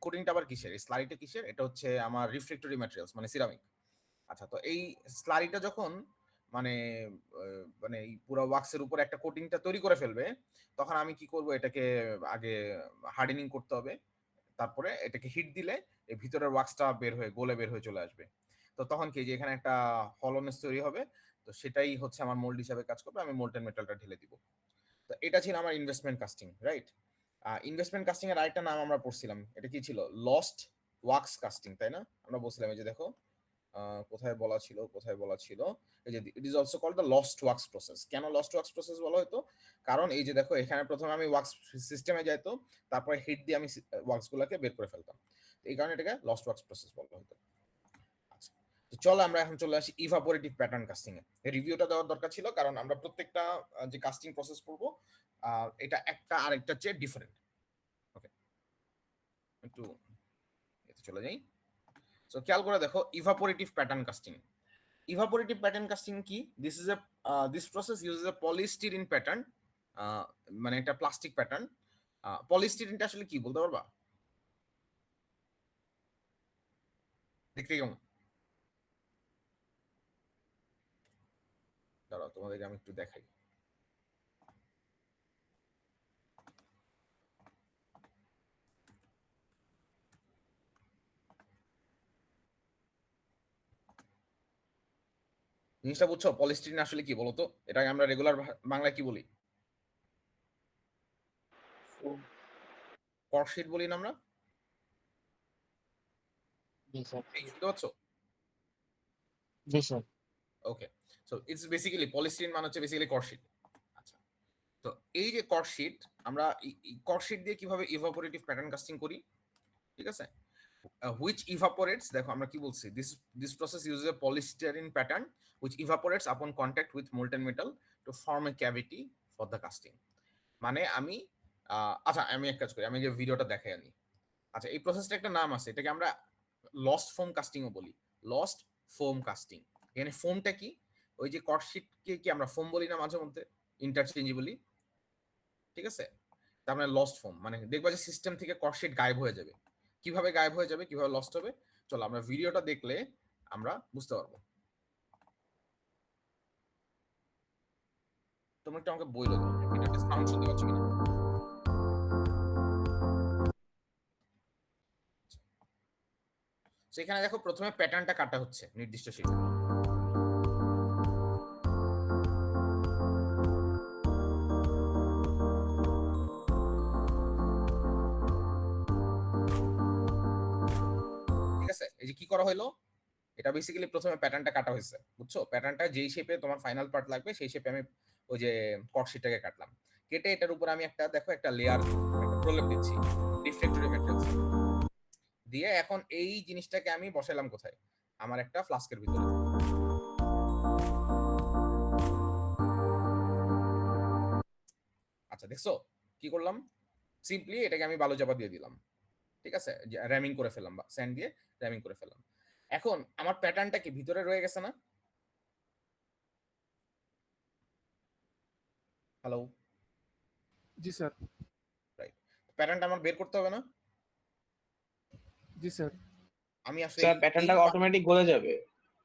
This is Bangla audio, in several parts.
কোটিংটা আবার কিসের, এই স্লারিটা কিসের? এটা হচ্ছে আমার রিফ্লেক্টরি ম্যাটেরিয়ালস মানে সিরামিক। আচ্ছা, তো এই স্লারিটা যখন মানে মানে এই পুরো ওয়াক্সের উপর একটা কোটিংটা তৈরি করে ফেলবে, তখন আমি কি করব, এটাকে আগে হার্ডেনিং করতে হবে, তারপরে এটাকে হিট দিলে এই ভিতরের ওয়াক্সটা বের হয়ে গলে বের হয়ে চলে আসবে। তো তখন কি যে এখানে একটা হলোনেস তৈরি হবে, তো সেটাই হচ্ছে আমার মোল্ড হিসাবে কাজ করবে, আমি মোল্টেন মেটালটা ঢেলে দিব। তো এটা ছিল আমার investment casting, right? Investment casting এর আরেকটা নাম আমরা পড়ছিলাম, এটা কি ছিল? লস্ট ওয়াক্স কাস্টিং, তাই না? আমরা বলছিলাম, এই যে দেখো কোথায় বলা ছিল, এই যে it is also called the lost wax process. কেন লস্ট ওয়াক্স প্রসেস বলা হতো? কারণ এই যে দেখো, এখানে প্রথমে আমি ওয়াক্স সিস্টেমে যাইতো, তারপরে হিট দিয়ে আমি ওয়াক্স গুলাকে বের করে ফেলতাম, এই কারণে এটাকে লস্ট ওয়াক্স প্রসেস বলা হতো। আচ্ছা, তো চলো আমরা এখন চলে আসি ইভাপোরেটিভ প্যাটার্ন কাস্টিং এ। এই রিভিউটা দেওয়ার দরকার ছিল, কারণ আমরা প্রত্যেকটা যে কাস্টিং প্রসেস করব এটা একটা আরেকটা চেয়ে ডিফারেন্ট। ওকে, একটু এতে চলে যাই। সো খেয়াল করে দেখো, evaporative pattern casting. Evaporative pattern casting কি? This process uses a polystyrene pattern, মানে একটা প্লাস্টিক প্যাটার্ন। পলিস্টিরিনটা আসলে কি বলতে পারবা? দেখতে কেমন? দাঁড়াও, তোমাদেরকে আমি একটু দেখাই। জিনিসটা বুঝছো? পলিস্টিরিন আসলে কি বলতো? এটাকে আমরা রেগুলার বাংলায় কি বলি? কর্কশিট বলি না আমরা? জি স্যার। বুঝতে পারছো? জি sir. Okay, so it's basically polystyrene মানে হচ্ছে বেসিক্যালি কর্কশিট। আচ্ছা, তো এই যে কর্কশিট, আমরা কর্কশিট দিয়ে কিভাবে ইভাপোরেটিভ প্যাটার্ন কাস্টিং করি, ঠিক আছে? which evaporates, দেখো আমরা কি বলছি, this process uses a polystyrene pattern which evaporates upon contact with molten metal to form a cavity for the casting। মানে আমি আচ্ছা, আমি এক কাজ করি, আমি যে ভিডিওটা দেখাই আনি। আচ্ছা, এই প্রসেসটা একটা নাম আছে, এটাকে আমরা লস্ট ফোম কাস্টিংও বলি, লস্ট ফোম কাস্টিং। এখানে ফোমটা কি? ওই যে কর্কশিটকে কি আমরা ফোম বলি না মাঝে মধ্যে ইন্টারচেঞ্জেবলি, ঠিক আছে? তার মানে লস্ট ফোম মানে দেখবা যে সিস্টেম থেকে কর্কশিট গায়েব হয়ে যাবে। কিভাবে গায়েব হয়ে যাবে, কিভাবে লস্ট হবে, চলো আমরা ভিডিওটা দেখলে আমরা বুঝতে পারবো। তোমরা একটু আমাকে বইলো ভিডিওটা সাউন্ড শুনতে পাচ্ছ কিনা। সেখানে দেখো, প্রথমে প্যাটার্নটা কাটা হচ্ছে নির্দিষ্ট শিটে। ঠিক আছে, এই যে কি করা হলো, এটা বেসিক্যালি প্রথমে প্যাটার্নটা কাটা হয়েছে, বুঝছো? প্যাটার্নটা যেই শেপে তোমার ফাইনাল পার্ট লাগবে সেই শেপে আমি ওই যে কর্কশিটটাকে কাটলাম, কেটে এটার উপর আমি একটা দেখো একটা লেয়ার একটা প্রলেপ দিচ্ছি রিফ্লেক্টরি ম্যাটেরিয়ালস দিয়ে। এখন এই জিনিসটাকে আমি বসাইলাম কোথায়? আমার একটা ফ্লাস্কের ভিতরে। আচ্ছা, দেখছো কি করলাম? সিম্পলি এটাকে আমি বালু চাপা দিয়ে দিলাম, ঠিক আছে, র্যামিং করে ফেললাম, বা স্যান্ড দিয়ে র্যামিং করে ফেললাম। এখন আমার প্যাটার্নটা কি ভিতরে রয়ে গেছে না? হ্যালো? জি স্যার। রাইট, প্যাটার্নটা আমার বের করতে হবে না? জি স্যার। আমি আসলে স্যার প্যাটার্নটা অটোমেটিক গলে যাবে।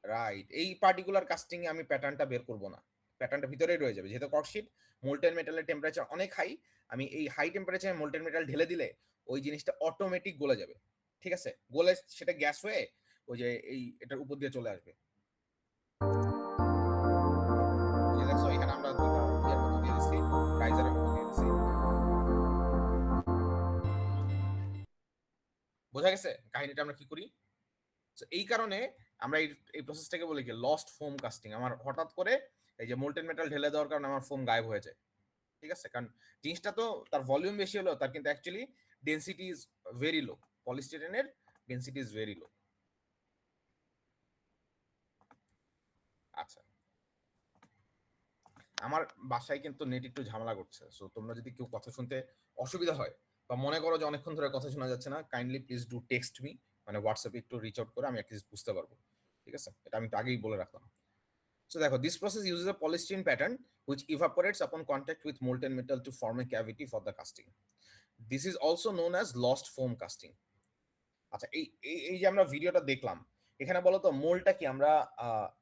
রাইট, এই পার্টিকুলার কাস্টিং এ আমি প্যাটার্নটা বের করব না, প্যাটার্নটা ভিতরেই রয়ে যাবে, যেহেতু কর্কশিট মোল্টেন মেটালের টেম্পারেচার অনেক হাই। আমি এই হাই টেম্পারেচারে মোল্টেন মেটাল ঢেলে দিলে ওই জিনিসটা অটোমেটিক গলে যাবে, ঠিক আছে? গলে সেটা গ্যাস হয়ে ওই যে এই এটার উপর দিয়ে চলে আসবে। এই যে দেখছো, এখানে আমরা দুটো ইয়ের মতো দিয়ে দিচ্ছি, রাইজারের মতো দিয়ে দিচ্ছি। বোঝা গেছে কাহিনীটা আমরা কি করি? এই কারণে আমরা এই প্রসেসটাকে বলি কি লস্ট ফোম কাস্টিং। আমার হঠাৎ করে এই যে মোল্টেন মেটাল ঢেলে দেওয়ার কারণে আমার ফোম গায়েব হয়ে যায়, ঠিক আছে? কারণ জিনিসটা তো তার ভলিউম বেশি হলো, তার কিন্তু actually density is very low, পলিস্টিরেনের ডেনসিটি ইজ ভেরি লো। আচ্ছা, আমার বাসায় কিন্তু নেট একটু ঝামেলা করছে, সো তোমরা যদি কেউ কথা শুনতে অসুবিধা হয় বা মনে করো যে অনেকক্ষণ ধরে কথা শোনা যাচ্ছে না, kindly please do text me, মানে হোয়াটসঅ্যাপে একটু রিচ আউট করে আমি অ্যাটলিস্ট বুঝতে পারবো, ঠিক আছে? এটা আমি তো আগেই বলে রাখলাম। So দেখো, this process uses a polystyrene pattern which evaporates upon contact with molten metal to form a cavity for the casting. This is also known as lost foam casting. আচ্ছা, এই এই এই যে আমরা ভিডিওটা দেখলাম, এখানে বলো তো মোলটা কি আমরা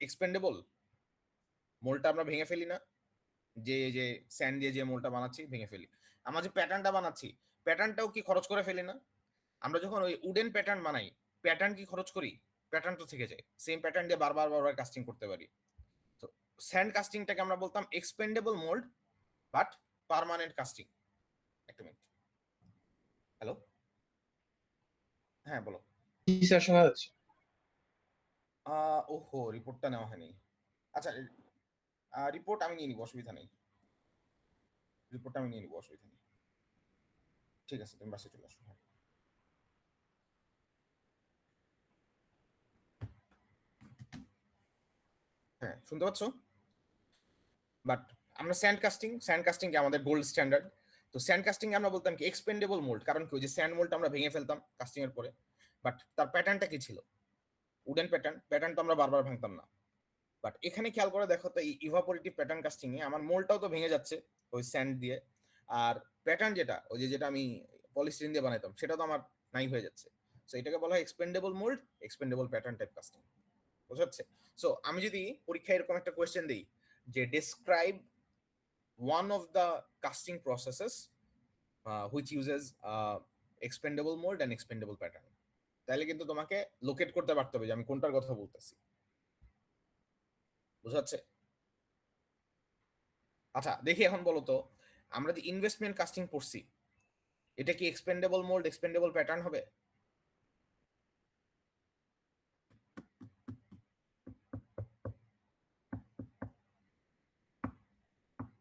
এক্সপেন্ডেবল? মোলটা আমরা ভেঙে ফেলি না? যে স্যান্ড দিয়ে যে মোলটা বানাচ্ছি ভেঙে ফেলি। আমরা যে প্যাটার্নটা বানাচ্ছি, প্যাটার্নটাও কি খরচ করে ফেলি না? আমরা যখন ওই উডেন প্যাটার্ন বানাই, প্যাটার্ন কি খরচ করি? প্যাটার্ন তো থেকে যায়। সেম প্যাটার্ন দিয়ে বারবার কাস্টিং করতে পারি। তো স্যান্ড কাস্টিংটাকে আমরা বলতাম expandable mould but permanent casting. একটা মিনিট। হ্যালো? হ্যাঁ, বলো। জি স্যার, শোনা যাচ্ছে। ওহো! রিপোর্টটা নেওয়া হয়নি। আচ্ছা, রিপোর্ট আমি নিয়ে নিব, অসুবিধা নেই। রিপোর্টটা আমি নিয়ে নিব, অসুবিধা নেই। ঠিক আছে, তুমি বাসায় চলে আসো। হ্যাঁ। হ্যাঁ, শুনতে পাচ্ছ? বাট আমরা স্যান্ড কাস্টিং কি আমাদের গোল্ড স্ট্যান্ডার্ড। তো স্যান্ড কাস্টিং আমরা বলতাম কি এক্সপেন্ডেবল মোল্ড, কারণ কি ওই যে স্যান্ড মোল্ডটা আমরা ভেঙে ফেলতাম কাস্টিং এর পরে। বাট তার প্যাটার্নটা কি ছিল? উডেন প্যাটার্ন তো আমরা বারবার ভাঙতাম না। বাট এখানে খেয়াল করে দেখো তো, এই ইভাপোরেটিভ প্যাটার্ন কাস্টিং এ আমার মোল্ডটাও তো ভেঙে যাচ্ছে ওই স্যান্ড দিয়ে। আর প্যাটার্ন যেটা ওই যেটা আমি পলিস্টিরিন দিয়ে বানাইতাম সেটা তো আমার নাই হয়ে যাচ্ছে। সো এটাকে বলা হয় expandable mould, expendable pattern type casting. বুঝা যাচ্ছে? সো আমি যদি পরীক্ষায় এরকম একটা কোয়েশ্চেন দিই যে describe one of the casting processes which uses expendable mold and expendable pattern, তাহলে কিন্তু তোমাকে লোকেট করতে পারতে হবে যে আমি কোনটার কথা বলতেছি। বুঝা যাচ্ছে? আচ্ছা, দেখি এখন বলো তো, আমরা যে ইনভেস্টমেন্ট কাস্টিং পড়ছি, এটা কি এক্সপেন্ডেবল মোল্ড এক্সপেন্ডেবল প্যাটার্ন হবে?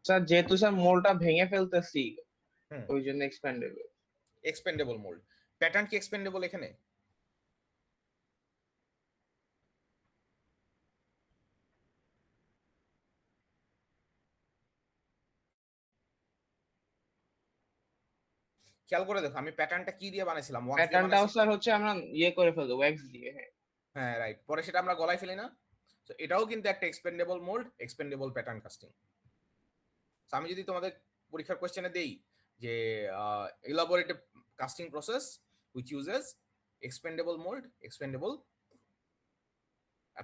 স্যার যেহেতু স্যার মোলটা ভেঙে ফেলতেছি, হুম, ওই জন্য এক্সপ্যান্ডেবল। Expandable mould. প্যাটার্ন কি এক্সপেন্ডেবল এখানে? খেয়াল করে দেখো, আমি প্যাটার্নটা কি দিয়ে বানাইছিলাম? ওয়াক্স দিয়ে প্যাটার্নটাও বানাইছি। স্যার হচ্ছে আমরা ইয়ে করে ফেলবো ওয়্যাক্স দিয়ে, হ্যাঁ। হ্যাঁ, রাইট। পরে সেটা আমরা গলায় ফেলি না? তো এটাও কিন্তু একটা expendable mould expendable pattern casting. আমি যদি তোমাদের পরীক্ষার কোশ্চেনে দেই যে elaborative casting process which uses expendable mould expendable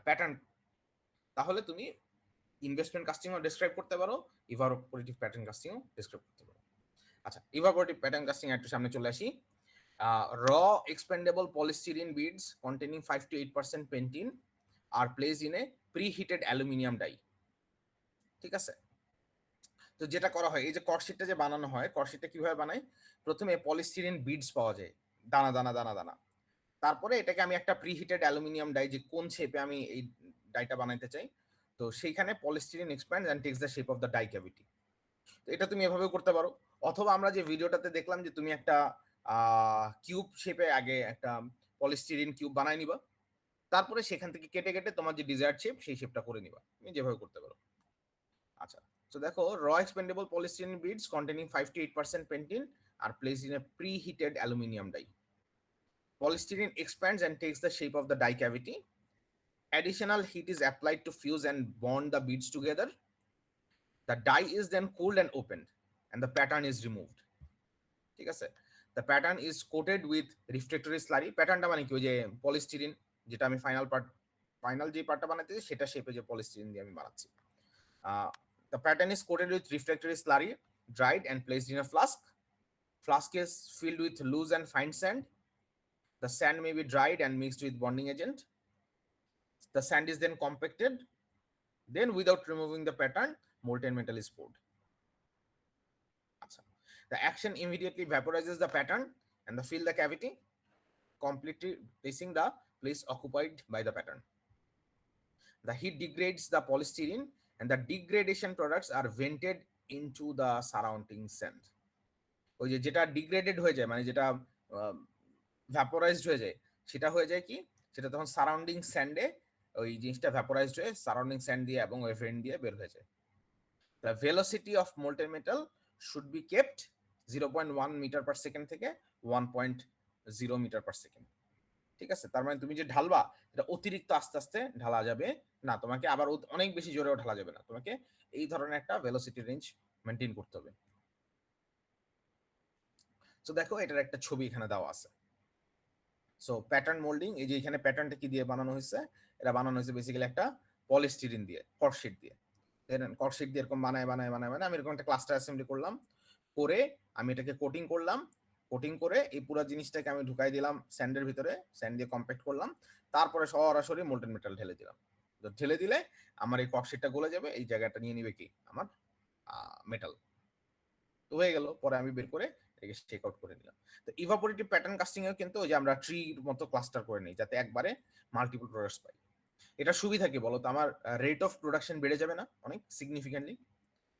pattern, তাহলে তুমি ইনভেস্টমেন্ট কাস্টিংও ডেসক্রাইব করতে পারো, ইভাপোরেটিভ প্যাটার্ন কাস্টিংও ডেসক্রাইব করতে পারো। আচ্ছা, ইভাপোরেটিভ প্যাটার্ন কাস্টিং একটু সামনে চলে আসি। র expandable পলিস্টিরিন beads containing 5 to 8% pentene are placed in a preheated aluminium die। ঠিক আছে? তো যেটা করা হয়, এই যে কর্ডশিটটা যে বানানো হয়, কর্ডশিটটা কিভাবে বানায়? প্রথমে পলিস্টিরিন বিডস পাওয়া যায়, দানা দানা দানা দানা। তারপরে এটাকে আমি একটা প্রিহিটেড অ্যালুমিনিয়াম ডাই, যে কোন শেপে আমি এই ডাইটা বানাইতে চাই, তো সেইখানে polystyrene expands and takes the shape of the die cavity. তো এটা তুমি এভাবেও করতে পারো। অথবা আমরা যে ভিডিওটাতে দেখলাম যে তুমি একটা কিউব শেপে আগে একটা পলিস্টিরিন কিউব বানাই নিবা, তারপরে সেখান থেকে কেটে কেটে তোমার যে ডিজায়ার্ড শেপ সেই শেপটা করে নিবা। তুমি যেভাবে করতে পারো। আচ্ছা, তো দেখো, র expandable পলিস্টিরিন beads containing 5 to 8% pentene are placed in a preheated aluminum die. Polystyrene expands and takes the shape of the die cavity. Additional heat is applied to fuse and bond the beads together. The die is then cooled and opened, and the pattern is removed. ঠিক আছে? The pattern is coated with refractory slurry. প্যাটার্নটা মানে কি? ওই যে পলিস্টিরিন, যেটা আমি ফাইনাল যে পার্টটা বানাইতেছি সেটা শেপে যে পলিস্টিরিন দিয়ে আমি বানাচ্ছি। The pattern is coated with refractory slurry, dried and placed in a flask. Flask is filled with loose and fine sand. The sand may be dried and mixed with bonding agent. The sand is then compacted. Then, without removing the pattern, molten metal is poured. The action immediately vaporizes the pattern and fill the cavity, completely placing the place occupied by the pattern. The heat degrades the polystyrene and the degradation products are vented into the surrounding sand. ওই যে যেটা ডিগ্রেডেড হয়ে যায়, মানে যেটা ভ্যাপোরাইজড হয়ে যায়, সেটা হয়ে যায় কি, সেটা তখন সারাউন্ডিং স্যান্ডে ওই জিনিসটা ভ্যাপোরাইজড হয়ে সারাউন্ডিং স্যান্ড দিয়ে এবং ওই ভেন্ট দিয়ে বের হয়ে যায়। The velocity of molten metal should be kept 0.1 metre per second থেকে 1.0 মিটার পার সেকেন্ড। ঠিক আছে? তার মানে তুমি যে ঢালবা এটা অতিরিক্ত আস্তে আস্তে ঢালা যাবে না, তোমাকে আবার অনেক বেশি জোরেও ঢালা যাবে না, তোমাকে এই ধরনের একটা ভেলোসিটি রেঞ্জ মেনটেন করতে হবে। তো দেখো, এটার একটা ছবি এখানে দেওয়া আছে। সো সো প্যাটার্ন মোল্ডিং, এই যে এখানে প্যাটার্নটা কি দিয়ে বানানো হয়েছে, এটা বানানো হয়েছে বেসিক্যালি একটা পলিস্টিরিন দিয়ে, কর্ডশিট দিয়ে। কর্ডশিট দিয়ে এরকম বানায় আমি এরকম একটা ক্লাস্টার অ্যাসেম্বলি করলাম, করে আমি এটাকে কোটিং করলাম, কোটিং করে এই পুরো জিনিসটাকে আমি ঢুকাই দিলাম স্যান্ডের ভিতরে, স্যান্ড দিয়ে কম্প্যাক্ট করলাম, তারপরে সরাসরি মোল্টেন মেটাল ঢেলে দিলাম। ঢেলে দিলে আমার এই কর্ডশিটটা গলে যাবে, এই জায়গাটা নিয়ে নিবে কি আমার মেটাল, তো হয়ে গেল। পরে আমি বের করে এটাকে চেক আউট করে নিলাম। তো ইভাপোরেটিভ প্যাটার্ন কাস্টিং এও কিন্তু ওই যে আমরা ট্রির মতো ক্লাস্টার করে নিই, যাতে একবারে মাল্টিপল প্রোডাক্টস পাই। এটা সুবিধা কি বলতো, আমার রেট অফ প্রোডাকশন বেড়ে যাবে না অনেক সিগনিফিকেন্টলি?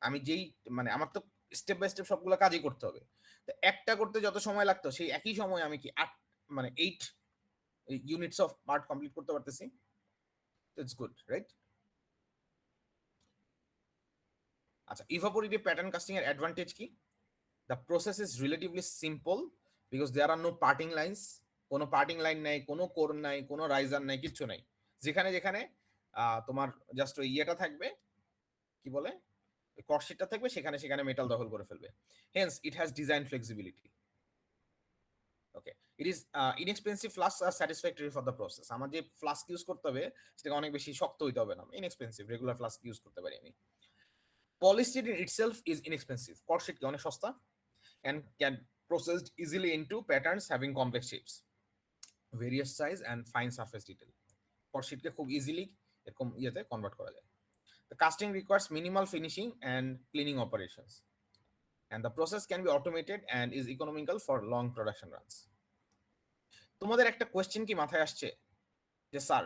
আমি যেই মানে আমার তো স্টেপ বাই স্টেপ সবগুলো কাজই করতে হবে, তো একটা করতে যত সময় লাগতো সেই একই সময় আমি কি 8 ইউনিটস অফ পার্ট কমপ্লিট করতে পারতেছি। It's good, right? আচ্ছা, ইভাপোরেটিভ প্যাটার্ন কাস্টিং এর অ্যাডভান্টেজ কি? The process is relatively simple because there are no parting lines. কোনো পার্টিং লাইন নাই, কোনো কোর নাই, কোনো রাইজার নাই, কিচ্ছু নাই। যেখানে যেখানে তোমার জাস্ট ওই ইয়েটা থাকবে, কি বলে, কর্ডশিটটা থাকবে, সেখানে সেখানে মেটাল দখল করে ফেলবে। Hence it has design flexibility. Okay, it is inexpensive flask are satisfactory for the process. আমার যে ফ্লাস্ক ইউজ করতে হবে সেটাকে অনেক বেশি শক্ত হইতে হবে না, ইনএক্সপেন্সিভ রেগুলার ফ্লাস্ক ইউজ করতে পারি আমি। পলিস্টিরিন ইটসেলফ ইজ ইনএক্সপেন্সিভ, কর্ডশিট কি অনেক সস্তা, and can processed easily into patterns having complex shapes, various size and fine surface detail. কর্ডশিটকে খুব ইজিলি এরকম ইয়েতে কনভার্ট করা যায়। The casting requires minimal finishing and cleaning operations, and the process can be automated and is economical for long production runs. তোমাদের একটা কোয়েশ্চেন কি মাথায় আসছে যে স্যার,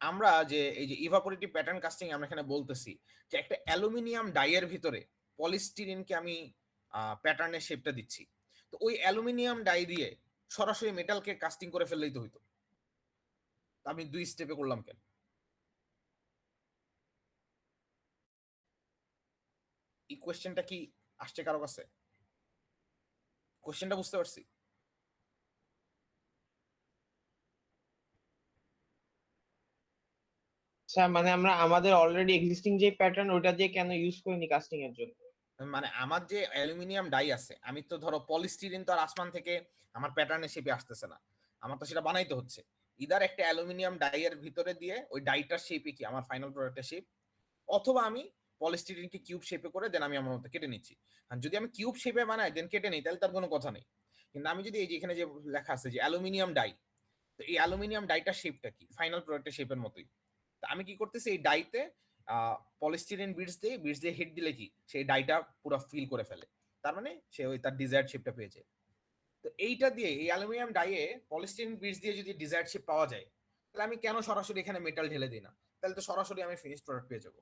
আমরা যে এই যে ইভাপোরেটিভ প্যাটার্ন কাস্টিং আমরা এখানে বলতেছি যে একটা অ্যালুমিনিয়াম ডাইয়ের ভিতরে পলিস্টিরিনকে আমি প্যাটার্নের শেপটা দিচ্ছি, তো ওই অ্যালুমিনিয়াম ডাই দিয়ে সরাসরি মেটালকে কাস্টিং করে ফেললেই তো হইতো, আমি 2 স্টেপে করলাম কেন? এই কোয়েশ্চেনটা কি আসছে কারো কাছে? কোয়েশ্চেনটা বুঝতে পারছি? স্যার মানে আমরা আমাদের অলরেডি এক্সিস্টিং যে প্যাটার্ন ওটা দিয়ে কেন ইউজ করিনি কাস্টিং এর জন্য? মানে আমার যে অ্যালুমিনিয়াম ডাই আছে, আমি তো ধরো পলিস্টিরিন তো আর আসমান থেকে আমার প্যাটার্নের শেপে আসতেছে না, আমার তো সেটা বানাইতে হচ্ছে। ইদার একটা অ্যালুমিনিয়াম ডাইয়ের ভিতরে দিয়ে ওই ডাইটার শেপে কি আমার ফাইনাল প্রোডাক্টের শেপ, অথবা আমি পলিস্টিরিনকে কিউব শেপে করে দেন আমি আমার মতো কেটে নিচ্ছি। আর যদি আমি কিউব শেপে বানাই দেন কেটে নিই, তাহলে তার কোনো কথা নেই। কিন্তু আমি যদি এই যে এখানে যে লেখা আছে যে অ্যালুমিনিয়াম ডাই, তো এই অ্যালুমিনিয়াম ডাইটার শেপটা কি ফাইনাল প্রোডাক্টের শেপের মতোই। তো আমি কি করতেছি, এই ডাইতে পলিস্টিরিন বিটস দিয়ে হিট দিলে কি সেই ডাইটা পুরো ফিল করে ফেলে, তার মানে সে ওই তার ডিজায়ার্ড শেপটা পেয়েছে। তো এইটা দিয়ে এই অ্যালুমিনিয়াম ডাইয়ে পলিস্টিরিন বিটস দিয়ে যদি ডিজায়ার্ড শেপ পাওয়া যায়, তাহলে আমি কেন সরাসরি এখানে মেটাল ঢেলে দিই না? তাহলে তো সরাসরি আমি ফিনিশ প্রোডাক্ট পেয়ে যাবো,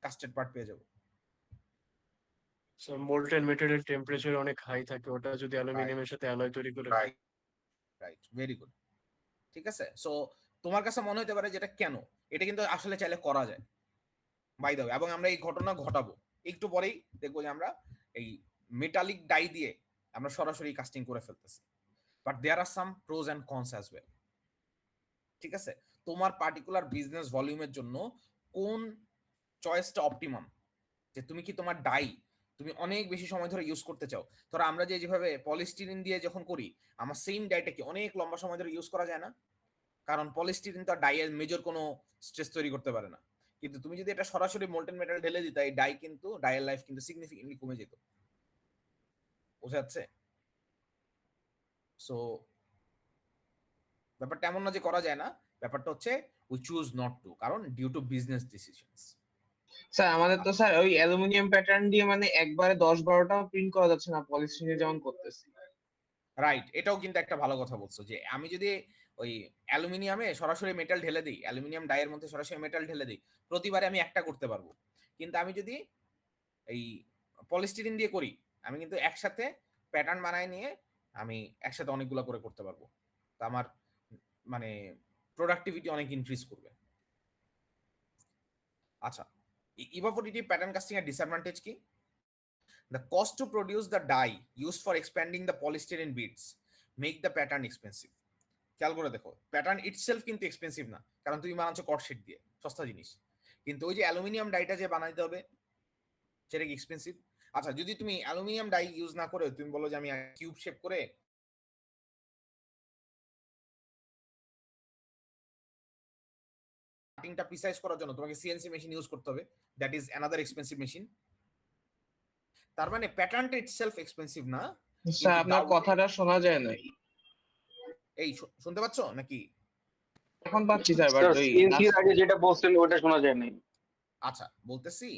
কাস্টেড পার্ট পেয়ে যাবো। স্যার মোল্টেন মেটেরিয়াল টেম্পারেচার অনেক হাই থাকে, ওটা যদি অ্যালুমিনিয়ামের সাথে অ্যালয় তৈরি করে রাইট, রাইট, ভেরি গুড। ঠিক আছে, সো তোমার কাছে মনে হতে পারে যেটা কেন, এটা কিন্তু আসলে চাইলে করা যায় বাই দ্য ওয়ে, এবং আমরা এই ঘটনা ঘটাবো একটু পরেই, দেখবো যে আমরা এই মেটালিক ডাই দিয়ে আমরা সরাসরি কাস্টিং করে ফেলতেছি। But there are some pros and cons as well. ঠিক আছে, তোমার পার্টিকুলার বিজনেস ভলিউমের জন্য কোন চয়েসটা অপটিমাম, যে তুমি কি তোমার ডাই তুমি অনেক বেশি সময় ধরে ইউজ করতে চাও। ধরো আমরা যে যেভাবে পলিস্টিরিন দিয়ে যখন করি, আমার সেম ডাইটা কি অনেক লম্বা সময় ধরে ইউজ করা যায় না? কারণ পলিস্টিরিন তো ডাইয়ের মেজর কোনো স্ট্রেস তৈরি করতে পারে না। কিন্তু তুমি যদি এটা সরাসরি মোল্টেন মেটাল ঢেলে দিতা, এই ডাই কিন্তু ডাইয়ের লাইফ কিন্তু সিগনিফিকেন্টলি কমে যেত। বোঝা যাচ্ছে? সো ব্যাপারটা এমন না যে করা যায় না, ব্যাপারটা হচ্ছে উই চুজ নট টু, কারণ due to business decisions. Sir আমাদের তো স্যার ওই অ্যালুমিনিয়াম প্যাটার্ন দিয়ে মানে একবারে 10-12টা প্রিন্ট করা যাচ্ছে না, পলিস্টিরিনে যেমন করতেছি। রাইট, এটাও কিন্তু একটা ভালো কথা বলছো, যে আমি যদি ওই অ্যালুমিনিয়ামে সরাসরি মেটাল ঢেলে দিই, অ্যালুমিনিয়াম ডাইয়ের মধ্যে সরাসরি মেটাল ঢেলে দিই, প্রতিবারে আমি একটা করতে পারবো। কিন্তু আমি যদি এই পলিস্টিরিন দিয়ে করি, আমি কিন্তু একসাথে প্যাটার্ন বানায় নিয়ে আমি একসাথে অনেকগুলো করে করতে পারবো। তো আমার মানে প্রোডাক্টিভিটি অনেক ইনক্রিজ করবে। আচ্ছা, ইভাপোরেটিভ প্যাটার্ন কাস্টিং এর ডিসঅ্যাডভান্টেজ কি? The cost to produce the dye used for expanding the polystyrene beads make the pattern expensive. খেয়াল করে দেখো, প্যাটার্ন ইটসেলফ কিন্তু এক্সপেন্সিভ না, কারণ তুমি বানাচ্ছ কর্ডশিট দিয়ে, সস্তা জিনিস। কিন্তু ওই যে অ্যালুমিনিয়াম ডাইটা যে বানাইতে হবে সেটা কি এক্সপেন্সিভ? আচ্ছা, যদি তুমি অ্যালুমিনিয়াম ডাই ইউজ না করে তুমি বলো যে আমি কিউব শেপ করে কাটিংটা প্রিসাইজ করার জন্য তোমাকে সিএনসি মেশিন ইউজ করতে হবে, that is another expensive machine. তার মানে প্যাটার্নটা ইটসেলফ এক্সপেন্সিভ না, স্যার কিন্তু আপনার কথাটা শোনা যায় না। এই শুনতে পাচ্ছ নাকি? এখন পাচ্ছি স্যার, বাট স্যার ওই সিএনসি এর আগে যেটা বলছেন ওটা শোনা যায় নাই। আচ্ছা বলতেছি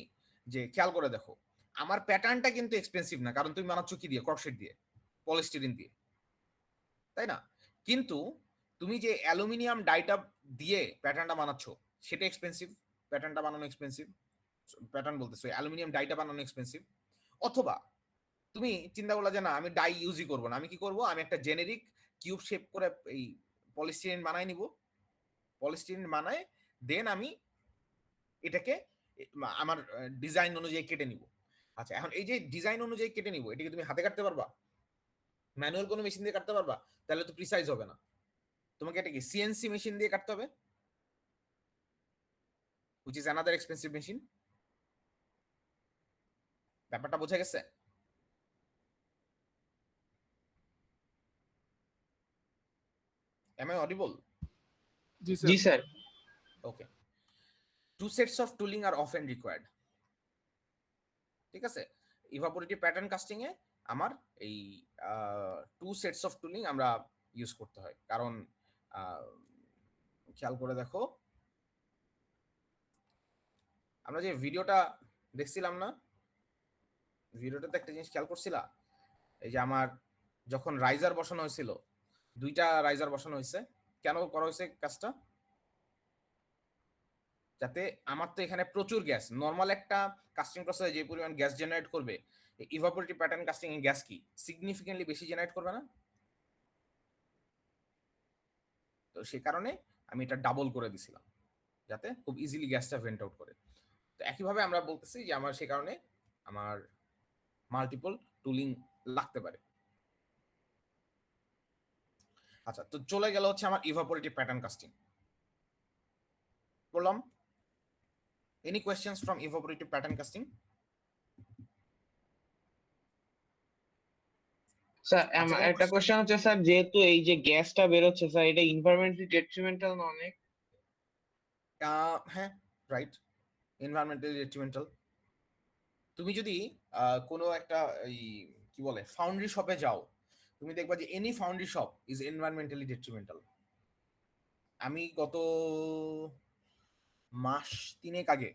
যে খেয়াল করে দেখো, আমার প্যাটার্নটা কিন্তু এক্সপেন্সিভ না, কারণ তুমি বানাচ্ছ কি দিয়ে? কর্কশিট দিয়ে, পলিস্টিরিন দিয়ে, তাই না? কিন্তু তুমি যে অ্যালুমিনিয়াম ডাইটা দিয়ে প্যাটার্নটা বানাচ্ছ সেটা এক্সপেন্সিভ, প্যাটার্নটা বানানো এক্সপেন্সিভ, প্যাটার্ন বলতেছো অ্যালুমিনিয়াম ডাইটা বানানো এক্সপেন্সিভ। অথবা তুমি চিন্তা করলে যে না আমি ডাই ইউজই করবো না, আমি কি করব, আমি একটা জেনেরিক কিউব শেপ করে এই পলিস্টিরিন বানাই নিব, পলিস্টিরিন বানায় দেন আমি এটাকে আমার ডিজাইন অনুযায়ী কেটে নিব। আচ্ছা এখন এই যে ডিজাইন অনুযায়ী কেটে নিব, এটাকে তুমি হাতে কাটতে পারবা? ম্যানুয়াল কোনো মেশিন দিয়ে কাটতে পারবা? তাহলে তো প্রিসাইজ হবে না, তোমাকে এটা কি সিএনসি মেশিন দিয়ে কাটতে হবে, which is another expensive machine। ব্যাপারটা বোঝা গেছে? Am I audible? G sir. Okay. Two sets of tooling are often required. ঠিক আছে, ইভাপোরেটিভ প্যাটার্ন কাস্টিং এ আমার এই টু সেটস অফ টুলিং আমরা ইউজ করতে হয়, কারণ খেয়াল করে দেখো আমরা যে ভিডিওটা দেখছিলাম না, ভিডিওটাতে একটা জিনিস খেয়াল করছিলা, এই যে আমার যখন রাইজার বসানো হয়েছিল, দুইটা রাইজার বসানো হয়েছে, কেন করা হয়েছে কাজটা? যাতে আমার তো এখানে প্রচুর গ্যাস, নর্মাল একটা কাস্টিং প্রসেসে যে পরিমাণ গ্যাস জেনারেট করবে, ইভাপোরেটিভ প্যাটার্ন কাস্টিং এ গ্যাস কি সিগনিফিকেন্টলি বেশি জেনারেট করবে না? তো সেই কারণে আমি এটা ডাবল করে দিছিলাম যাতে খুব ইজিলি গ্যাসটা ভেন্ট আউট করে। তো একইভাবে আমরা বলতেছি যে আমার সেই কারণে আমার মাল্টিপল টুলিং লাগতে পারে। আচ্ছা তো চলে গেল হচ্ছে আমার ইভাপোরেটিভ প্যাটার্ন কাস্টিং বললাম। Any questions from evaporative pattern casting? Sir একটা কোশ্চেন হচ্ছে স্যার, যেহেতু এই যে গ্যাসটা বেরোচ্ছে স্যার, এটা এনভায়রনমেন্টালি ডেট্রিমেন্টাল না অনেক? হ্যাঁ রাইট, এনভায়রনমেন্টালি ডেট্রিমেন্টাল। তুমি যদি কোনো একটা এই কি বলে ফাউন্ড্রি শপে যাও, তুমি দেখবা যে any foundry shop is environmentally detrimental. আমি গত মাস 3 আগে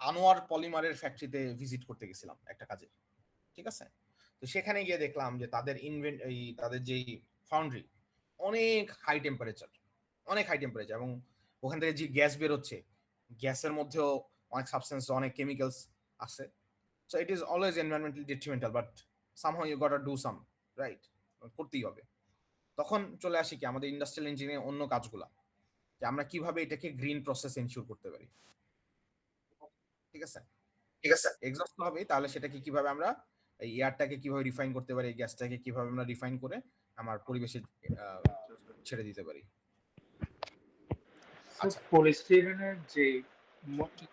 আনোয়ার পলিমারের ফ্যাক্টরিতে ভিজিট করতে গেছিলাম একটা কাজে, ঠিক আছে? তো সেখানে গিয়ে দেখলাম যে তাদের তাদের যেই ফাউন্ড্রি অনেক হাই টেম্পারেচার, অনেক হাই টেম্পারেচার, এবং ওখান থেকে যে গ্যাস বেরোচ্ছে, গ্যাসের মধ্যেও অনেক সাবস্টেন্স, অনেক কেমিক্যালস আছে। So it is always environmentally detrimental, but somehow you got do some, right? করতেই হবে। তখন চলে আসি কি আমাদের ইন্ডাস্ট্রিয়াল ইঞ্জিনিয়ারিং অন্য কাজগুলা, যে আমরা কিভাবে এটাকে গ্রিন প্রসেস এনশিওর করতে পারি, ঠিক আছে? ঠিক আছে, এক্সস্ট হবে, তাহলে সেটাকে কিভাবে আমরা এই এয়ারটাকে কিভাবে রিফাইন করতে পারি, এই গ্যাসটাকে কিভাবে আমরা রিফাইন করে আমার পরিবেশে ছেড়ে দিতে পারি। আচ্ছা, পলিস্টিরিনের যে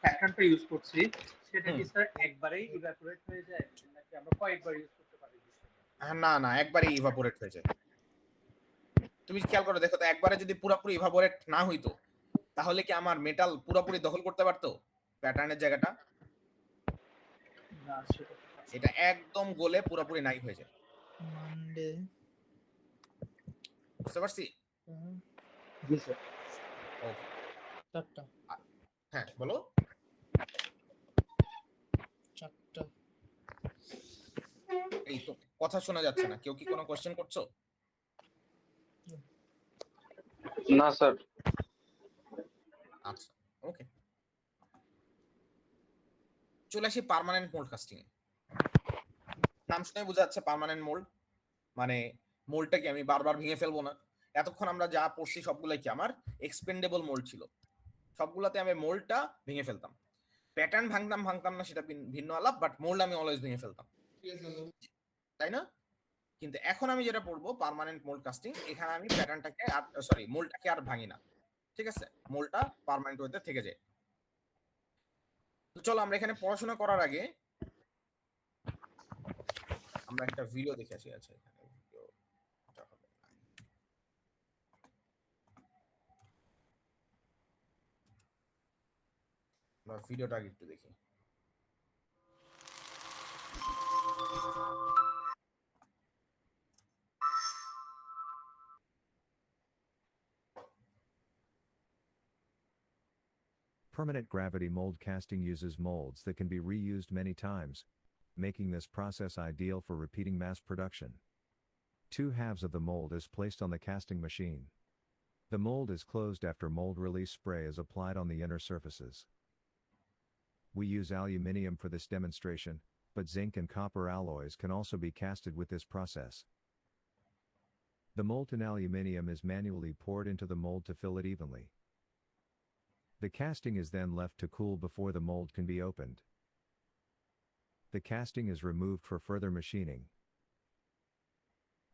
প্যাটার্নটা ইউজ করছি সেটা কি স্যার একবারেই ইভাপোরেট হয়ে যায় নাকি আমরা কয়েকবার ইউজ করতে পারি? না না, একবারেই ইভাপোরেট হয়ে যায়। তুমি খেয়াল করে দেখো তো, একবারে যদি পুরোপুরি ইভাপোরেট না হইতো তাহলে কি আমার মেটাল পুরোপুরি দখল করতে পারতো প্যাটার্নের জায়গাটা? না, সেটা এটা একদম গলে পুরোপুরি নাই হয়ে যায়। মানডে বুঝতে পারছি? জি স্যার। ওকে, চারটা হ্যাঁ বলো। চারটা এই তো কথা শোনা যাচ্ছে না, কেউ কি কোনো কোশ্চেন করছো? না স্যার। আচ্ছা ওকে, চলে আসি পার্মানেন্ট মোল্ড কাস্টিং এ। নাম শুনে বোঝা যাচ্ছে পার্মানেন্ট মোল্ড মানে মোল্ডটাকে আমি বারবার ভেঙে ফেলবো না। এতক্ষণ আমরা যা পড়ছি সবগুলাই কি আমার এক্সপেন্ডেবল মোল্ড ছিল, সবগুলাতে আমি মোল্ডটা ভেঙে ফেলতাম। প্যাটার্ন ভাঙতাম না, সেটা ভিন্ন আলাপ, বাট মোল্ড আমি অলওয়েজ ভেঙে ফেলতাম, তাই না? কিন্তু এখন আমি যেটা পড়বো পার্মানেন্ট মোল্ড কাস্টিং, এখানে আমি প্যাটার্নটাকে আর মোল্ডটাকে আর ভাঙি না, ঠিক আছে? মোল্ডটা পার্মানেন্ট ওয়েতে থেকে যায়। তো চলো আমরা এখানে পড়াশোনা করার আগে আমরা একটা ভিডিও দেখে আসি। আছে এখানে ভিডিও হবে। আমরা ভিডিওটা আগে একটু দেখি। Permanent gravity mold casting uses molds that can be reused many times, making this process ideal for repeating mass production. 2 halves of the mold is placed on the casting machine. The mold is closed after mold release spray is applied on the inner surfaces. We use aluminium for this demonstration, but zinc and copper alloys can also be casted with this process. The molten aluminium is manually poured into the mold to fill it evenly. The casting is then left to cool before the mold can be opened. The casting is removed for further machining.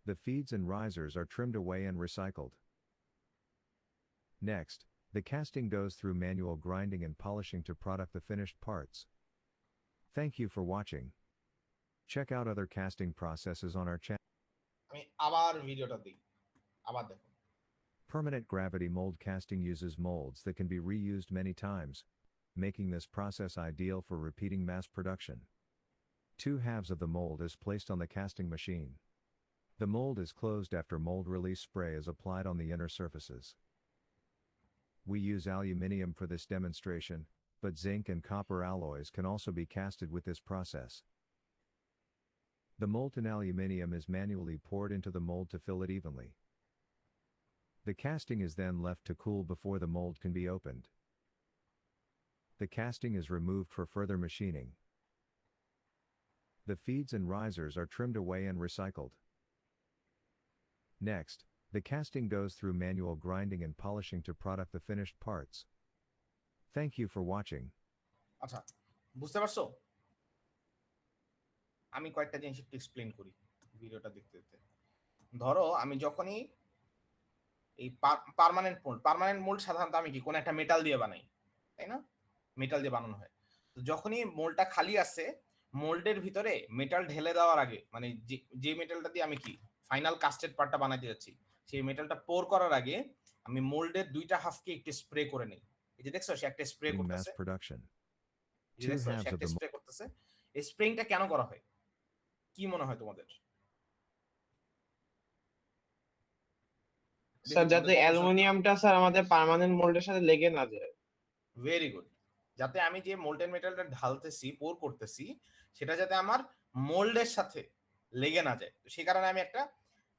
The feeds and risers are trimmed away and recycled. Next, the casting goes through manual grinding and polishing to product the finished parts. Thank you for watching. Check out other casting processes on our channel. আমি আবার ভিডিওটা দিই, আবার দেখুন। Permanent gravity mold casting uses molds that can be reused many times, making this process ideal for repeating mass production. 2 halves of the mold is placed on the casting machine. The mold is closed after mold release spray is applied on the inner surfaces. We use aluminium for this demonstration, but zinc and copper alloys can also be casted with this process. The molten aluminium is manually poured into the mold to fill it evenly. The casting is then left to cool before the mold can be opened. The casting is removed for further machining. The feeds and risers are trimmed away and recycled. Next, the casting goes through manual grinding and polishing to product the finished parts. Thank you for watching. আচ্ছা, বুঝতে পারছো? আমি কয়েকটা জিনিস একটু এক্সপ্লেন করি ভিডিওটা দেখতে দেখতে। ধরো আমি যখনই এই পার্মানেন্ট মোল্ড সাধারণত আমি কি কোন একটা মেটাল দিয়ে বানাই, তাই না? মেটাল দিয়ে বানানো হয়। তো যখনই মোল্ডটা খালি আছে, মোল্ডের ভিতরে মেটাল ঢেলে দেওয়ার আগে, মানে যে মেটালটা দিয়ে আমি কি ফাইনাল কাস্টেড পার্টটা বানাইতে যাচ্ছি, সেই মেটালটা পোর করার আগে আমি মোল্ডের 2টা হাফকে একটু স্প্রে করে নেই। এই যে দেখছো সে একটা স্প্রে In mass করতেছে, production. এই যে দেখছো সে একটা স্প্রে করতেছে। এই স্প্রেইংটা কেন করা হয় কি মনে হয় তোমাদের? স্যার যাতে অ্যালুমিনিয়ামটা স্যার আমাদের পার্মানেন্ট মোল্ডের সাথে লেগে না যায়। Very good. যাতে আমি যে মোল্টেন মেটালটা ঢালতেছি, পোর করতেছি, সেটা যাতে আমার মোল্ডের সাথে লেগে না যায়। তো সেই কারণে আমি একটা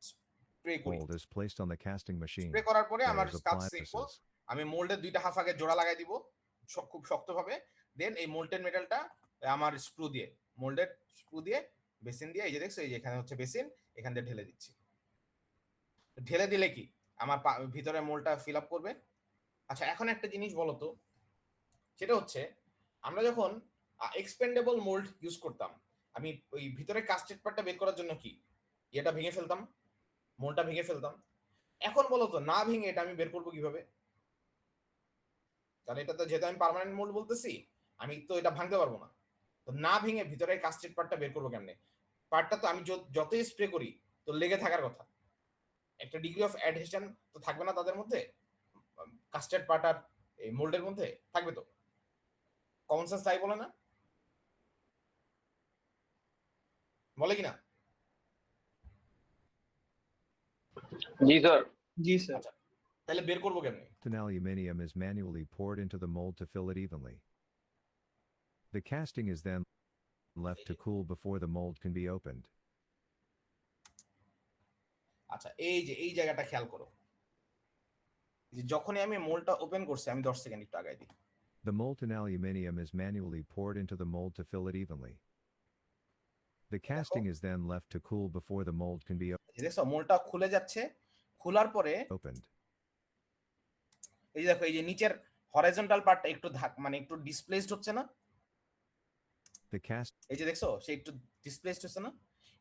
স্প্রে করি। Mold is placed on the casting machine. Spray করার পরে আমার There is কাজ applied সিম্পল। surfaces. আমি মোল্ডের 2টা হাফ আগে জোড়া লাগাই দিব খুব শক্তভাবে। দেন এই মোল্টেন মেটালটা আমার স্ক্রু দিয়ে, মোল্ডের স্ক্রু দিয়ে, বেসিন দিয়ে, এই যে দেখছো এই যে এখানে হচ্ছে বেসিন, এখান দিয়ে ঢেলে দিচ্ছি। ঢেলে দিলে কি আমার ভিতরে মোল্ডটা ফিল আপ করবে। আচ্ছা, এখন একটা জিনিস বলো তো, সেটা হচ্ছে আমরা যখন এক্সপেন্ডেবল মোল্ড ইউজ করতাম, আমি ওই ভিতরে কাস্টেড পার্টটা বের করার জন্য কি এটা ভেঙে ফেলতাম, মোল্ডটা ভেঙে ফেলতাম। এখন বলো তো না ভেঙে এটা আমি বের করবো কিভাবে? কারণ এটা তো যেহেতু আমি পার্মানেন্ট মোল্ড বলতেছি, আমি তো এটা ভাঙতে পারবো না। তো না ভেঙে ভিতরে কাস্টেড পার্টটা বের করবো কেমনে? পার্টটা তো আমি যতই স্প্রে করি তো লেগে থাকার কথা, একটা ডিগ্রি অফ অ্যাডহেশন তো থাকবে না তাদের মধ্যে, কাস্টেড পার্ট আর এই মোল্ডের মধ্যে থাকবে তো। কমন সেন্স তাই বলে না? বলে কিনা? জি স্যার। জি স্যার। আচ্ছা, তাহলে বের করবো কেমনে? Molten aluminium is manually poured into the mold to fill it evenly. The casting is then left to cool before the mold can be opened. আচ্ছা, এই যে এই জায়গাটা খেয়াল করো, যে যখনই আমি মোল্ডটা ওপেন করছি, আমি 10 সেকেন্ড একটু আগাই দিই। The molten aluminium is manually poured into the mold to fill it evenly. The casting is then left to cool before the mold can be দেখছো মোল্ডটা খুলে যাচ্ছে, খোলার পরে opened. এই যে দেখো এই যে নিচের হরাইজন্টাল পার্টটা একটু মানে একটু ডিসপ্লেসড হচ্ছে না? The cast এই যে দেখছো সে একটু ডিসপ্লেসড হচ্ছে না?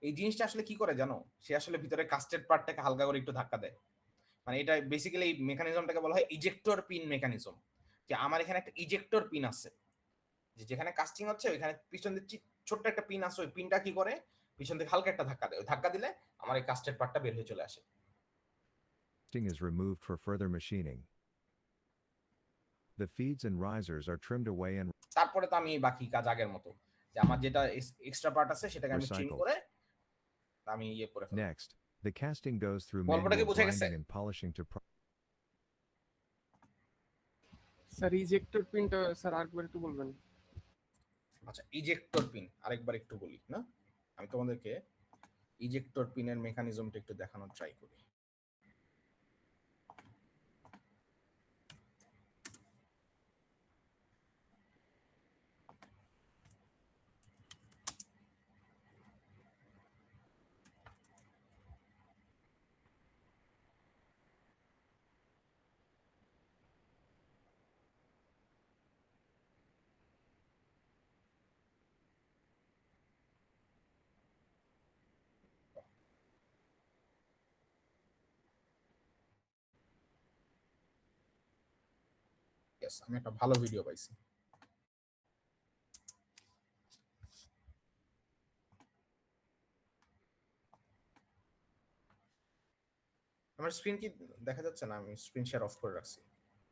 এই জিনিসটা আসলে কি করে জানো? সে আসলে ভিতরে কাস্টেড পার্টটাকে হালকা করে একটু ধাক্কা দেয়। মানে এটা বেসিক্যালি এই মেকানিজমটাকে বলা হয় ইজেক্টর পিন মেকানিজম। যে আমার এখানে একটা ইজেক্টর পিন আছে, যে যেখানে কাস্টিং হচ্ছে ওইখানে পিছন দিয়ে ছোট্ট একটা পিন আছে, ওই পিনটা কি করে পিছন থেকে হালকা একটা ধাক্কা দেয়, ওই ধাক্কা দিলে আমার এই কাস্টেড পার্টটা বের হয়ে চলে আসে। is removed for further machining. The feeds and risers are trimmed away and তারপরে তো আমি বাকি কাজ আগের মতো, যে আমার যেটা এক্সট্রা পার্ট আছে সেটাকে আমি ট্রিম Recycle. করে আমি ইয়ে করে ফেলবো। Next, the casting goes through গল্পটা কি manual বুঝে গেছে? grinding and polishing to sir ejector পিনটা স্যার আরেকবার একটু বলবেন। আচ্ছা, ইজেক্টর পিন আরেকবার একটু বলি না, আমি তোমাদেরকে ইজেক্টর পিনের মেকানিজমটা একটু দেখানোর ট্রাই করি। Yes, আমি একটা ভালো ভিডিও পাইছি। আমার স্ক্রিন কি দেখা যাচ্ছে না? আমি স্ক্রিন শেয়ার অফ করে রাখছি,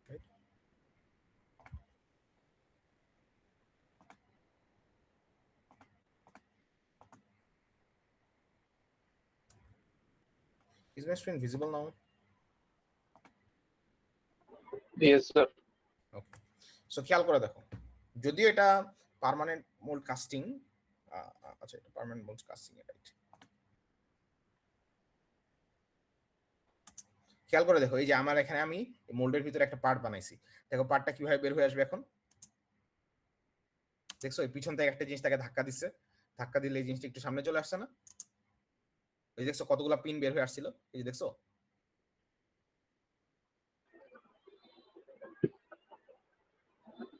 right? Is my screen visible now? Yes, sir. Okay, so খেয়াল করে দেখো, যদিও এটা পার্মানেন্ট মোল্ড কাস্টিং, আচ্ছা এটা পার্মানেন্ট মোল্ড কাস্টিং, রাইট? খেয়াল করে দেখো, এই যে আমার এখানে আমি মোল্ডের ভিতরে একটা পার্ট বানাইছি, দেখো পার্টটা কিভাবে বের হয়ে আসবে এখন। দেখছো এই পিছন থেকে একটা জিনিস তাকে ধাক্কা দিচ্ছে, ধাক্কা দিলে এই জিনিসটা একটু সামনে চলে আসছে না? এই দেখছো কতগুলা পিন বের হয়ে আসছিল, এই যে দেখছো?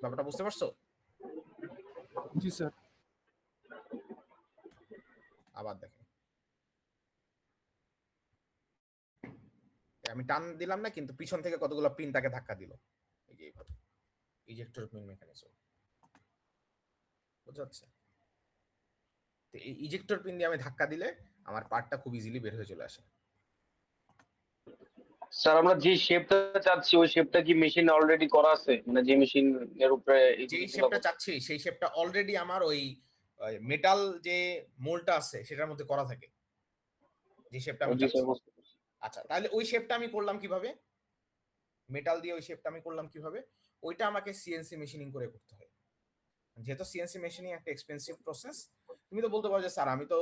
ব্যাপারটা বুঝতে পারছো? জি স্যার। আবার দেখো, আমি টান দিলাম না, কিন্তু পিছন থেকে কতগুলো পিন তাকে ধাক্কা দিল, এই যে এইভাবে ইজেক্টর পিন মেকানিজম, বুঝা যাচ্ছে? তো এই ইজেক্টর পিন দিয়ে আমি ধাক্কা দিলে আমার পার্টটা খুব ইজিলি বের হয়ে চলে আসে। স্যার আমরা যে শেপটা চাচ্ছি ওই শেপটা কি মেশিন অলরেডি করা আছে, মানে যে মেশিন এর উপরে যেই শেপটা চাচ্ছি সেই শেপটা অলরেডি আমার ওই মেটাল যে মোল্ডটা আছে সেটার মধ্যে করা থাকে, যে শেপটা আমি চাচ্ছি। আচ্ছা, তাহলে ওই শেপটা আমি করলাম কিভাবে? মেটাল দিয়ে ওই শেপটা আমি করলাম কিভাবে? ওইটা আমাকে সিএনসি মেশিনিং করে করতে হয়। যেহেতু সিএনসি মেশিনিং একটা এক্সপেন্সিভ প্রসেস, তুমি তো বলতে পারো যে স্যার আমি তো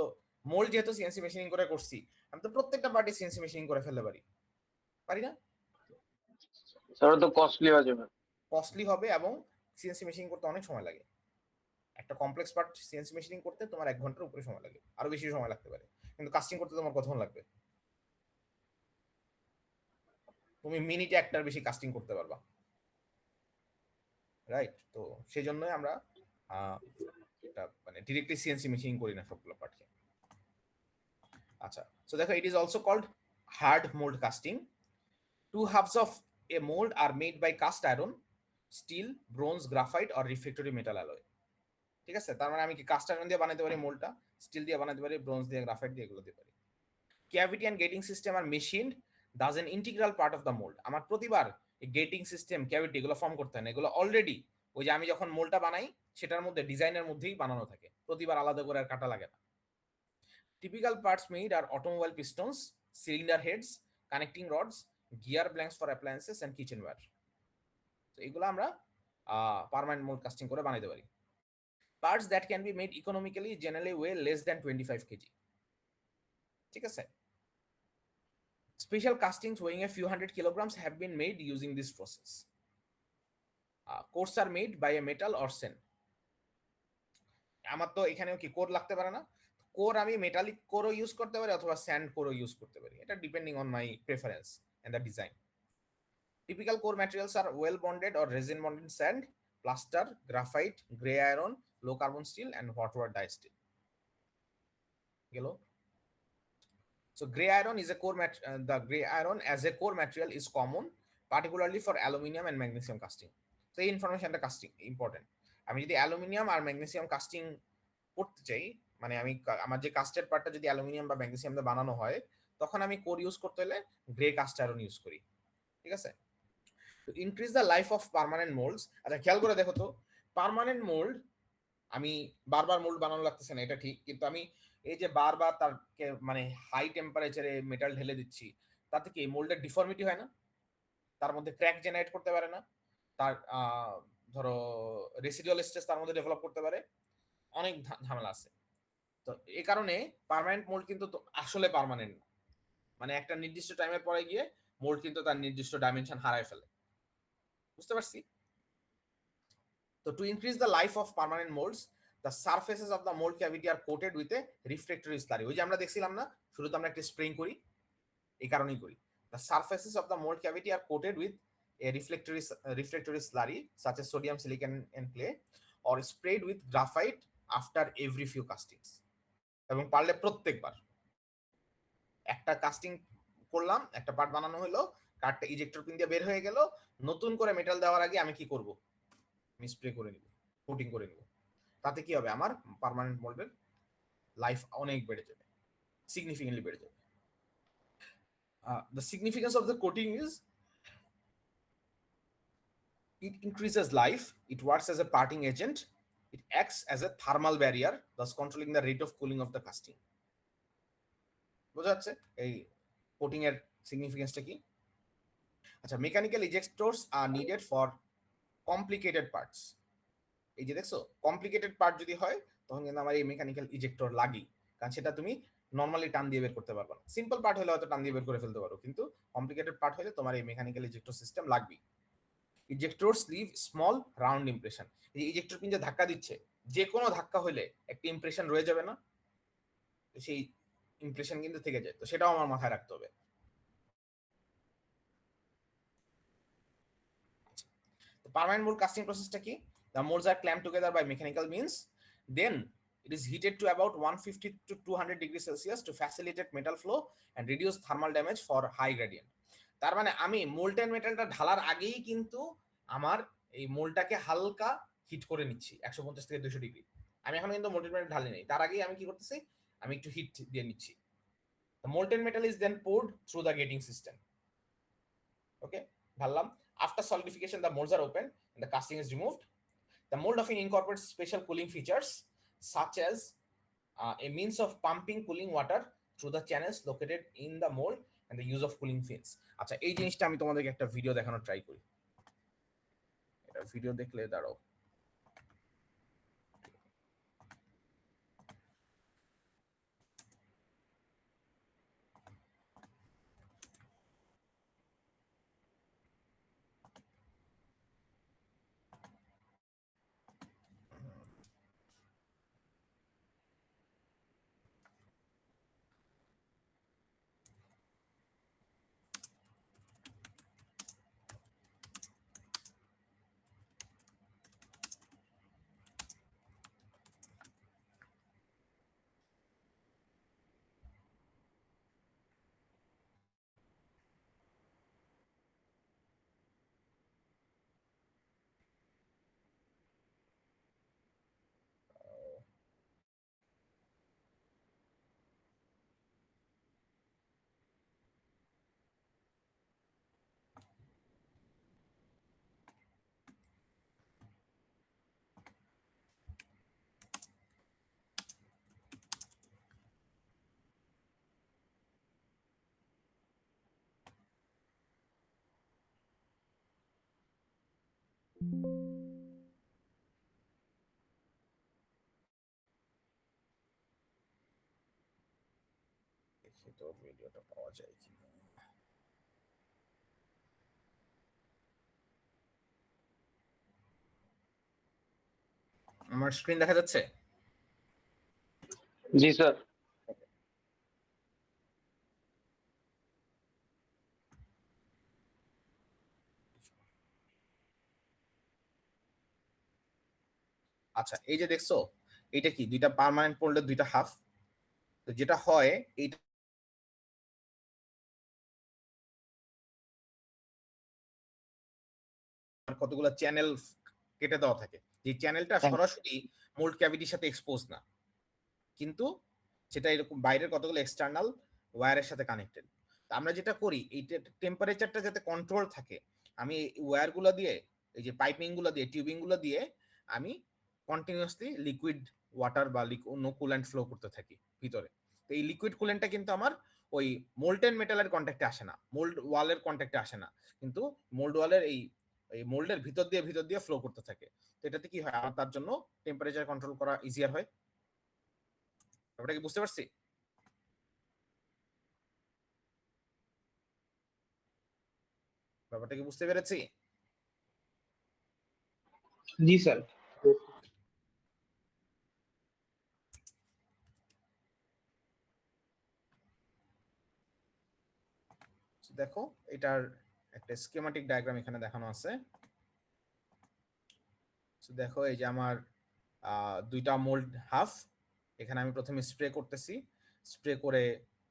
মোল্ড যেহেতু সিএনসি মেশিনিং করে করছি, আমি তো প্রত্যেকটা পার্টি সিএনসি মেশিনিং করে ফেলতে পারি, পারি না? স্যার তো কস্টলি হয়ে যাবে। কস্টলি হবে এবং সিএনসি মেশিনিং করতে অনেক সময় লাগে। একটা কমপ্লেক্স পার্ট সিএনসি মেশিনিং করতে তোমার 1 ঘন্টার উপরে সময় লাগে, আরো বেশি সময় লাগতে পারে, কিন্তু কাস্টিং করতে তোমার কতক্ষণ লাগবে? তুমি মিনিটে একটার বেশি কাস্টিং করতে পারবা, রাইট? তো সেই জন্যই আমরা এটা মানে ডিরেক্টলি সিএনসি মেশিনিং করি না সবগুলো পার্টকে। আচ্ছা, সো দেখো, it is also called hard mould casting. Two halves of a mold are made by cast iron, steel, bronze, graphite or refractory metal alloy. ঠিক আছে, তার মানে আমি কি কাস্ট আয়রন দিয়ে বানাতে পারি মোল্ডটা, স্টিল দিয়ে বানাতে পারি, ব্রোঞ্জ দিয়ে, গ্রাফাইট দিয়ে, এগুলো দিতে পারি। Cavity and gating system are machined as an integral part of the mould. আমার প্রতিবার এই গেটিং সিস্টেম, ক্যাভিটি এগুলো ফর্ম করতে হয় না, এগুলো অলরেডি ওই যে আমি যখন মোল্ডটা বানাই সেটার মধ্যে ডিজাইনের মধ্যেই বানানো থাকে, প্রতিবার আলাদা করে আর কাটা লাগে না। Typical parts made are automobile pistons, cylinder heads, connecting rods, gear blanks for appliances and kitchenware. তো এগুলো আমরা পার্মানেন্ট মোল্ড কাস্টিং করে বানাইতে পারি। Parts that can be made economically generally weigh less than 25 kg. ঠিক আছে? Special castings weighing a few hundred kilograms have been made using this process. Cores are made by a metal or sand. আমার তো এখানেও কি কোর লাগতে পারে না? কোর আমি মেটালিক কোরও ইউজ করতে পারি অথবা স্যান্ড কোরও ইউজ করতে পারি, এটা depending on my preference and the design. Typical core materials are well bonded or resin bonded sand, plaster, graphite, gray iron, low carbon steel and hot rod die steel. Hello. So gray iron is a core the gray iron as a core material is common particularly for aluminium and magnesium casting. So এই ইনফরমেশনটা কাস্টিং ইম্পর্টেন্ট। আমি যদি অ্যালুমিনিয়াম আর ম্যাগনেসিয়াম কাস্টিং করতে চাই, মানে আমি আমার যে কাস্টেড পার্টটা যদি অ্যালুমিনিয়াম বা ম্যাগনেসিয়াম দিয়ে বানানো হয়, তখন আমি কোর ইউজ করতে হলে গ্রে কাস্ট আয়রন ইউজ করি, ঠিক আছে? To increase the life of permanent molds, আচ্ছা খেয়াল করে দেখো তো, পার্মানেন্ট মোল্ড আমি বারবার মোল্ড বানানো লাগতেছে না, এটা ঠিক, কিন্তু আমি এই যে বারবার তারকে মানে হাই টেম্পারেচারে মেটাল ঢেলে দিচ্ছি, তাতে কি মোল্ডের ডিফর্মিটি হয় না, তার মধ্যে ক্র্যাক জেনারেট করতে পারে না, তার ধরো রেসিডুয়াল স্ট্রেস তার মধ্যে ডেভেলপ করতে পারে, অনেক ঝামেলা আছে। তো এই কারণে পার্মানেন্ট মোল্ড কিন্তু আসলে পার্মানেন্ট না, মানে একটা নির্দিষ্ট টাইমের পরে গিয়ে মোল্ড কিন্তু তার নির্দিষ্ট ডাইমেনশন হারায় ফেলে। বুঝতে পারছি? তো to increase the life of permanent moulds, the surfaces of the mould cavity are coated with a refractory slurry. ওই যে আমরা দেখছিলাম না শুরুতে আমরা একটা স্প্রেইং করি, এই কারণেই করি। The surfaces of the mould cavity are coated with a refractory slurry such as sodium silicon and clay or sprayed with graphite after every few castings। এবং পারলে প্রত্যেকবার একটা কাস্টিং করলাম, একটা পার্ট বানানো হলো, কার্ডটা ইজেক্টর পিন দিয়ে বের হয়ে গেল, নতুন করে মেটাল দেওয়ার আগে আমি কি করব, আমি স্প্রে করে নিব, কোটিং করে নিব। তাতে কি হবে, আমার পার্মানেন্ট মোল্ডের লাইফ অনেক বেড়ে যাবে, সিগনিফিকেন্টলি বেড়ে যাবে। The significance of the coating is it increases life, it works as a parting agent, it acts as a thermal barrier, thus controlling the rate of cooling of the casting। বোঝা যাচ্ছে এই কোটিং এর সিগনিফিকেন্সটা কি? আচ্ছা, mechanical ejectors are needed for complicated parts. এই যে দেখছো, কমপ্লিকেটেড পার্ট যদি হয় তখন কিন্তু আমার এই মেকানিক্যাল ইজেক্টর লাগি, কারণ সেটা তুমি নর্মালি টান দিয়ে বের করতে পারবে না। সিম্পল পার্ট হলে হয়তো টান দিয়ে বের করে ফেলতে পারো, কিন্তু কমপ্লিকেটেড পার্ট হলে তোমার এই মেকানিক্যাল ইজেক্টর সিস্টেম লাগবে। ইজেক্টরস লিভ স্মল রাউন্ড ইমপ্রেশন। এই ইজেক্টর পিন যে ধাক্কা দিচ্ছে, যে কোনো ধাক্কা হলে একটা ইমপ্রেশন রয়ে যাবে না, সেই ইমপ্রেশন কিন্তু থেকে যায়, তো সেটাও আমার মাথায় রাখতে হবে। পার্মানেন্ট মোল্ড কাস্টিং প্রসেসটা কি? The molds are clamped together by mechanical means, then it is heated to about 150 to 200 degrees Celsius to facilitate metal flow and reduce thermal damage for high gradient। তার মানে আমি মোল্টেন মেটালটা ঢালার আগেই কিন্তু আমার এই মোল্ডটাকে হালকা হিট করে নিচ্ছি 150 থেকে 200 ডিগ্রি। আমি এখন কিন্তু মোল্টেন মেটাল ঢালি নাই, তার আগেই আমি কি করতেছি, আমি একটু হিট দিয়ে নিচ্ছি। The molten metal is then poured through the gating system। Okay, ঢাললাম। After solidification, the molds are opened and the casting is removed। The mold often incorporates special cooling features such as a means of pumping cooling water through the channels located in the mold and the use of cooling fins। আচ্ছা, এই জিনিসটা আমি তোমাদেরকে একটা ভিডিও দেখানোর ট্রাই করি। এটা ভিডিও দেখলে দাঁড়াও, দেখি তো ভিডিওটা পাওয়া যায় কি। আমার স্ক্রিন দেখা যাচ্ছে? জি স্যার। আচ্ছা, এই যে দেখছো, এটা কি দুইটা পার্মানেন্ট মোল্ডের দুইটা হাফ। তো যেটা হয় এইটা কতগুলো চ্যানেল কেটে দেওয়া থাকে, যে চ্যানেলটা সরাসরি মোল্ড ক্যাভিটির সাথে এক্সপোজ না, কিন্তু সেটা এরকম বাইরের কতগুলো এক্সটার্নাল ওয়্যারের সাথে কানেক্টেড। তো আমরা যেটা করি, এই টেম্পারেচারটা যাতে কন্ট্রোল থাকে, আমি ওয়্যারগুলো দিয়ে, এই যে পাইপিং গুলো দিয়ে, টিউবিং গুলো দিয়ে আমি কন্টিনিউয়াসলি লিকুইড ওয়াটার বা অন্য কুল্যান্ট ফ্লো করতে থাকি ভিতরে। তো এই লিকুইড কুল্যান্টটা কিন্তু আমার ওই মোল্টেন মেটালের কন্ট্যাক্টে আসে না, মোল্ড ওয়ালের কন্ট্যাক্টে আসে না, কিন্তু মোল্ড ওয়ালের এই মোল্ডের ভিতর দিয়ে ফ্লো করতে থাকে। তো এটাতে কি হয়, আমার তার জন্য টেম্পারেচার কন্ট্রোল করা ইজিয়ার হয়। ব্যাপারটা কি বুঝতে পারছি? ব্যাপারটা কি বুঝতে পেরেছি? জি স্যার। দেখো এটার একটা স্কিমাটিক ডায়াগ্রাম এখানে দেখানো আছে। দেখো এই যে আমার দুইটা মোল্ড হাফ, এখানে আমি প্রথমে স্প্রে করতেছি, স্প্রে করে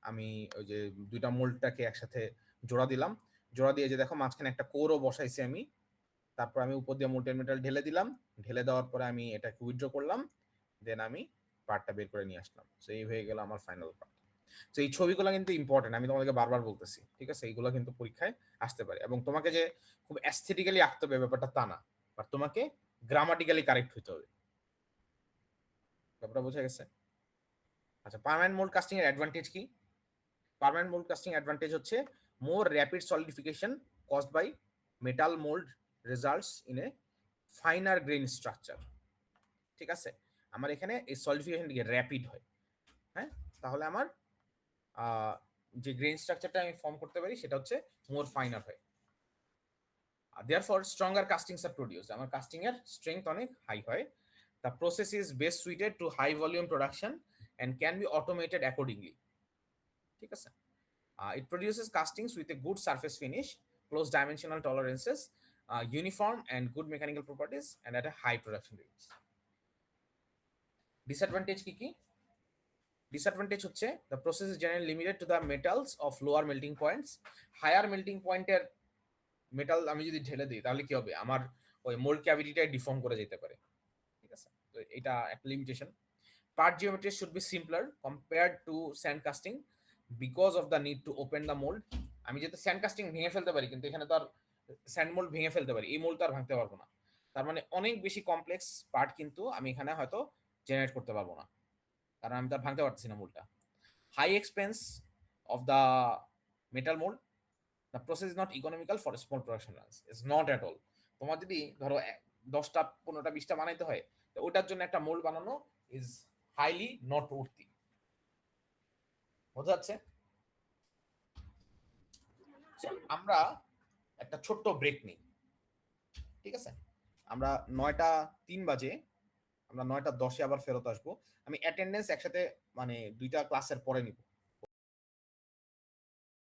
আমি ওই যে দুইটা মোল্ডটাকে একসাথে জোড়া দিলাম, জোড়া দিয়ে যে দেখো মাঝখানে একটা কোরও বসাইছি আমি, তারপর আমি উপর দিয়ে মোল্টেন মেটাল ঢেলে দিলাম, ঢেলে দেওয়ার পরে আমি এটাকে উইথড্র করলাম, দেন আমি পার্টটা বের করে নিয়ে আসলাম। সো এই হয়ে গেল আমার ফাইনাল পার্ট। তো এই ছবিগুলো কিন্তু ইম্পর্টেন্ট, আমি তোমাদেরকে বারবার বলতেছি, ঠিক আছে? এইগুলো কিন্তু পরীক্ষায় আসতে পারে, এবং তোমাকে যে খুব অ্যাস্থেটিক্যালি আঁকতে হবে ব্যাপারটা তা না, বাট তোমাকে গ্রামাটিক্যালি কারেক্ট হইতে হবে। ব্যাপারটা বোঝা গেছে? আচ্ছা, পার্মানেন্ট মোল্ড কাস্টিং এর অ্যাডভান্টেজ কি? পার্মানেন্ট মোল্ড কাস্টিং অ্যাডভান্টেজ হচ্ছে more rapid solidification caused by metal mould results in a finer grain structure. ঠিক আছে, আমার এখানে এই সলিডিফিকেশন র্যাপিড হয়, হ্যাঁ, তাহলে আমার যে গ্রেইন স্ট্রাকচারটা আমি ফর্ম করতে পারি সেটা হচ্ছে মোর ফাইনার হয়। therefore stronger castings are produced, আমার কাস্টিং এর স্ট্রেংথ অনেক হাই হয়। the process is best suited to high volume production and can be automated accordingly, ঠিক আছে? It produces castings with a good surface finish, close dimensional tolerances, uniform and good mechanical properties, and at a high production rates. Disadvantage কি কি? Disadvantage হচ্ছে the process is generally limited to the metals of lower melting points. Higher melting point এর মেটাল আমি যদি ঢেলে দিই তাহলে কি হবে, আমার ওই মোল্ড ক্যাভিটিটাই ডিফর্ম করে যেতে পারে, ঠিক আছে? তো এটা একটা limitation. Part geometry should be simpler compared two sand casting because of the need to open the mould. আমি যেহেতু স্যান্ড কাস্টিং ভেঙে ফেলতে পারি, কিন্তু এখানে তো আর স্যান্ড মোল্ড ভেঙে ফেলতে পারি, এই মোল্ড তো আর ভাঙতে পারবো না। তার মানে অনেক বেশি কমপ্লেক্স পার্ট কিন্তু আমি এখানে হয়তো জেনারেট করতে পারবো না, কারণ আমি তো আর ভাঙতে পারতেছি না মোল্ডটা। High expense of the metal mould, the process is not economical for small production runs. It's not at all. তোমার যদি ধরো 10টা 15টা 20টা বানাইতে হয়, তো ওটার জন্য একটা মোল্ড বানানো ইজ হাইলি নট ওর্থি। বোঝা যাচ্ছে? আমরা একটা ছোট্ট ব্রেক নিই, ঠিক আছে? আমরা 9টা 3 বাজে, আমরা 9টা 10-এ আবার ফেরত আসবো। আমি অ্যাটেন্ডেন্স একসাথে মানে দুইটা ক্লাসের পরে নিব।